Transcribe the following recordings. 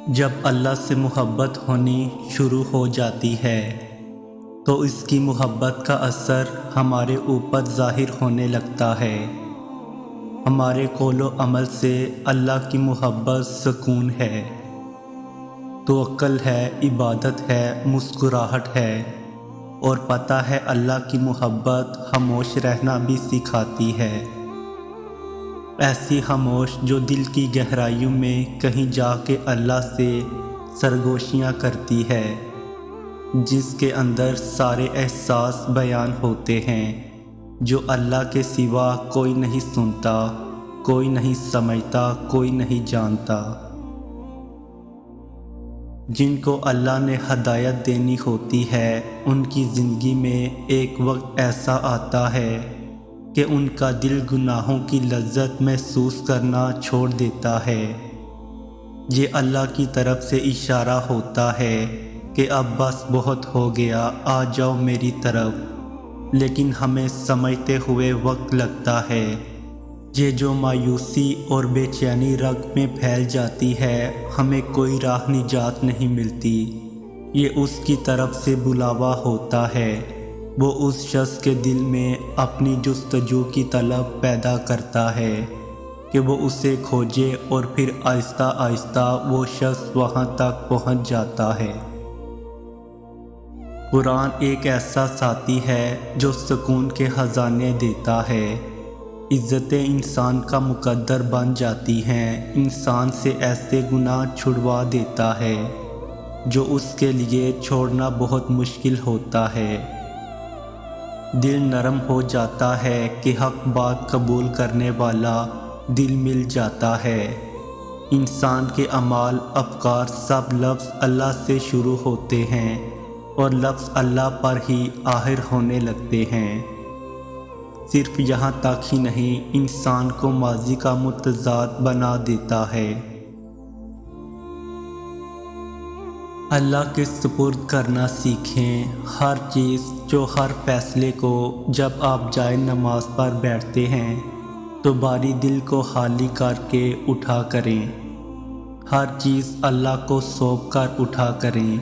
جب اللہ سے محبت ہونی شروع ہو جاتی ہے تو اس کی محبت کا اثر ہمارے اوپر ظاہر ہونے لگتا ہے۔ ہمارے قول و عمل سے اللہ کی محبت سکون ہے، توکل ہے، عبادت ہے، مسکراہٹ ہے، اور پتہ ہے اللہ کی محبت خاموش رہنا بھی سکھاتی ہے۔ ایسی خاموش جو دل کی گہرائیوں میں کہیں جا کے اللہ سے سرگوشیاں کرتی ہے، جس کے اندر سارے احساس بیان ہوتے ہیں جو اللہ کے سوا کوئی نہیں سنتا، کوئی نہیں سمجھتا، کوئی نہیں جانتا۔ جن کو اللہ نے ہدایت دینی ہوتی ہے ان کی زندگی میں ایک وقت ایسا آتا ہے کہ ان کا دل گناہوں کی لذت محسوس کرنا چھوڑ دیتا ہے۔ یہ اللہ کی طرف سے اشارہ ہوتا ہے کہ اب بس بہت ہو گیا، آ جاؤ میری طرف، لیکن ہمیں سمجھتے ہوئے وقت لگتا ہے۔ یہ جو مایوسی اور بے چینی رگ میں پھیل جاتی ہے، ہمیں کوئی راہ نجات نہیں ملتی، یہ اس کی طرف سے بلاوا ہوتا ہے۔ وہ اس شخص کے دل میں اپنی جستجو کی طلب پیدا کرتا ہے کہ وہ اسے کھوجے، اور پھر آہستہ آہستہ وہ شخص وہاں تک پہنچ جاتا ہے۔ قرآن ایک ایسا ساتھی ہے جو سکون کے خزانے دیتا ہے۔ عزتیں انسان کا مقدر بن جاتی ہیں، انسان سے ایسے گناہ چھڑوا دیتا ہے جو اس کے لیے چھوڑنا بہت مشکل ہوتا ہے۔ دل نرم ہو جاتا ہے کہ حق بات قبول کرنے والا دل مل جاتا ہے۔ انسان کے اعمال، افکار، سب لفظ اللہ سے شروع ہوتے ہیں اور لفظ اللہ پر ہی آخر ہونے لگتے ہیں۔ صرف یہاں تک ہی نہیں، انسان کو ماضی کا متضاد بنا دیتا ہے۔ اللہ کے سپرد کرنا سیکھیں۔ ہر چیز جو ہر فیصلے کو جب آپ جائے نماز پر بیٹھتے ہیں تو باری دل کو خالی کر کے اٹھا کریں۔ ہر چیز اللہ کو سونپ کر اٹھا کریں،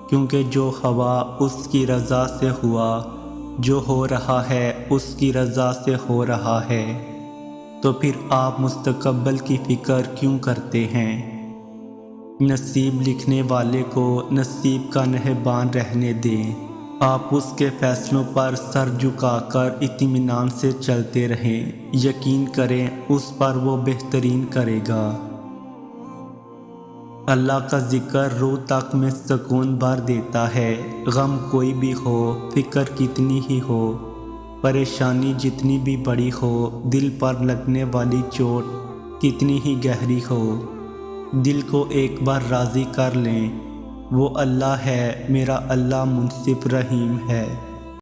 کیونکہ جو ہوا اس کی رضا سے ہوا، جو ہو رہا ہے اس کی رضا سے ہو رہا ہے، تو پھر آپ مستقبل کی فکر کیوں کرتے ہیں؟ نصیب لکھنے والے کو نصیب کا نگہبان رہنے دیں۔ آپ اس کے فیصلوں پر سر جھکا کر اطمینان سے چلتے رہیں، یقین کریں اس پر وہ بہترین کرے گا۔ اللہ کا ذکر روح تک میں سکون بھر دیتا ہے۔ غم کوئی بھی ہو، فکر کتنی ہی ہو، پریشانی جتنی بھی بڑی ہو، دل پر لگنے والی چوٹ کتنی ہی گہری ہو، دل کو ایک بار راضی کر لیں۔ وہ اللہ ہے، میرا اللہ منصف رحیم ہے۔